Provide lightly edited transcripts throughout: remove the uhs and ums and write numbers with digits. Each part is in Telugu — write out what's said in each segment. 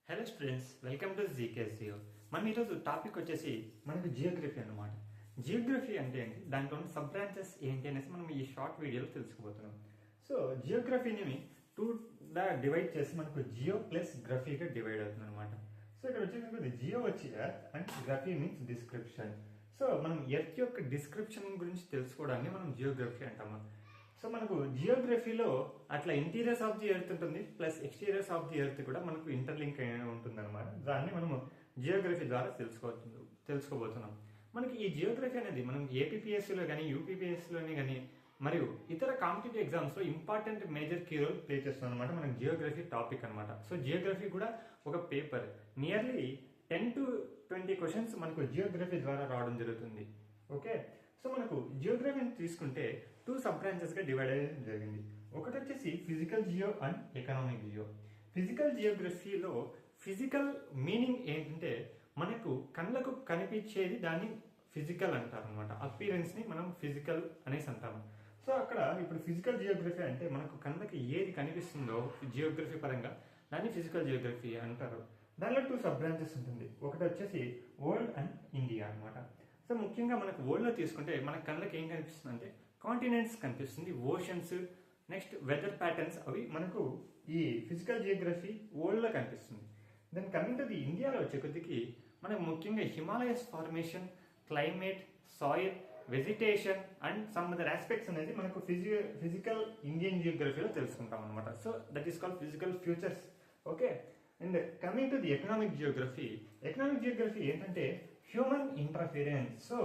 హలో స్టూడెంట్స్, వెల్కమ్ టు జీకేఎస్జియో. మనం ఈరోజు టాపిక్ వచ్చేసి మనకు జియోగ్రఫీ అన్నమాట. జియోగ్రఫీ అంటే ఏంటి, దాంట్లో ఉన్న సబ్ బ్రాంచెస్ ఏంటి అనేసి మనం ఈ షార్ట్ వీడియోలో తెలుసుకోబోతున్నాం. సో జియోగ్రఫీని టూ డివైడ్ చేసి మనకు జియో ప్లస్ గ్రఫీగా డివైడ్ అవుతుంది అనమాట. సో ఇక్కడ వచ్చేసి జియో వచ్చి earth and graphy means description. So మనం ఎర్త్ యొక్క డిస్క్రిప్షన్ గురించి తెలుసుకోవడాన్ని మనం జియోగ్రఫీ అంటాము. సో మనకు జియోగ్రఫీలో అట్లా ఇంటీరియర్స్ ఆఫ్ ది ఎర్త్ ఉంటుంది, plus exteriors of the earth కూడా మనకు ఇంటర్లింక్ అయి ఉంటుంది అనమాట. దాన్ని మనము జియోగ్రఫీ ద్వారా తెలుసుకోబోతున్నాం. మనకి ఈ జియోగ్రఫీ అనేది మనం ఏపీపీఎస్సీలో కానీ యూపీపీఎస్సీలోని కానీ మరియు ఇతర కాంపిటేటివ్ ఎగ్జామ్స్ లో important major key role play చేస్తుంది అనమాట. మనకి జియోగ్రఫీ టాపిక్ అనమాట. సో జియోగ్రఫీ కూడా ఒక పేపర్ నియర్లీ 10 to 20 క్వశ్చన్స్ మనకు జియోగ్రఫీ ద్వారా రావడం జరుగుతుంది. ఓకే, సో మనకు జియోగ్రఫీని తీసుకుంటే 2 సబ్ బ్రాంచెస్ గా డివైడ్ అయ్యడం జరిగింది. ఒకటి వచ్చేసి physical geo and economic geo. Physical జియోగ్రఫీలో ఫిజికల్ మీనింగ్ ఏంటంటే మనకు కళ్ళకు కనిపించేది దాన్ని ఫిజికల్ అంటారు అనమాట. అపీరెన్స్ ని మనం ఫిజికల్ అనేసి అంటాము. సో అక్కడ ఇప్పుడు ఫిజికల్ జియోగ్రఫీ అంటే మనకు కళ్ళకి ఏది కనిపిస్తుందో జియోగ్రఫీ పరంగా దాన్ని ఫిజికల్ జియోగ్రఫీ అంటారు. దానిలో 2 సబ్ బ్రాంచెస్ ఉంటుంది. ఒకటి వచ్చేసి వరల్డ్ అండ్ ఇండియా అనమాట. సో ముఖ్యంగా మనకు వరల్డ్ లో తీసుకుంటే మన కళ్ళకి ఏం కనిపిస్తుంది అంటే కాంటినెంట్స్ కనిపిస్తుంది, ఓషన్స్, నెక్స్ట్ వెదర్ ప్యాటర్న్స్, అవి మనకు ఈ ఫిజికల్ జియోగ్రఫీ వరల్డ్ లో కనిపిస్తుంది. దెన్ కమింగ్ టు ది ఇండియాలో వచ్చే కొద్దికి మనకు ముఖ్యంగా Himalayas formation, climate, soil, vegetation and some other aspects అనేది మనకు ఫిజికల్ ఇండియన్ జియోగ్రఫీలో తెలుసుకుంటాం అనమాట. So that is called physical futures. Okay, and coming to the economic Geography. Economic Geography ఏంటంటే హ్యూమన్ ఇంటర్ఫీరెన్స్. సో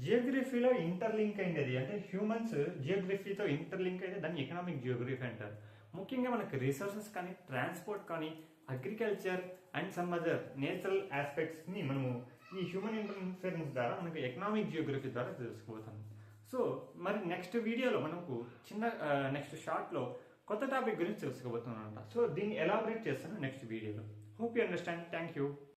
జియోగ్రఫీలో ఇంటర్లింక్ అయింది అంటే హ్యూమన్స్ జియోగ్రఫీతో ఇంటర్లింక్ అయితే దాన్ని ఎకనామిక్ జియోగ్రఫీ అంటారు. ముఖ్యంగా మనకు రిసోర్సెస్ కానీ, ట్రాన్స్పోర్ట్ కానీ, agriculture and some other natural aspects ని మనము ఈ హ్యూమన్ ఇంటర్ఫీరెన్స్ ద్వారా మనకు ఎకనామిక్ జియోగ్రఫీ ద్వారా తెలుసుకుపోతాం. సో మరి నెక్స్ట్ వీడియోలో మనకు నెక్స్ట్ షార్ట్ లో కొత్త టాపిక్ గురించి తెలుసుకోబోతున్నాం. సో దీన్ని ఎలాబరేట్ చేస్తాను నెక్స్ట్ వీడియోలో. Hope you understand. Thank you.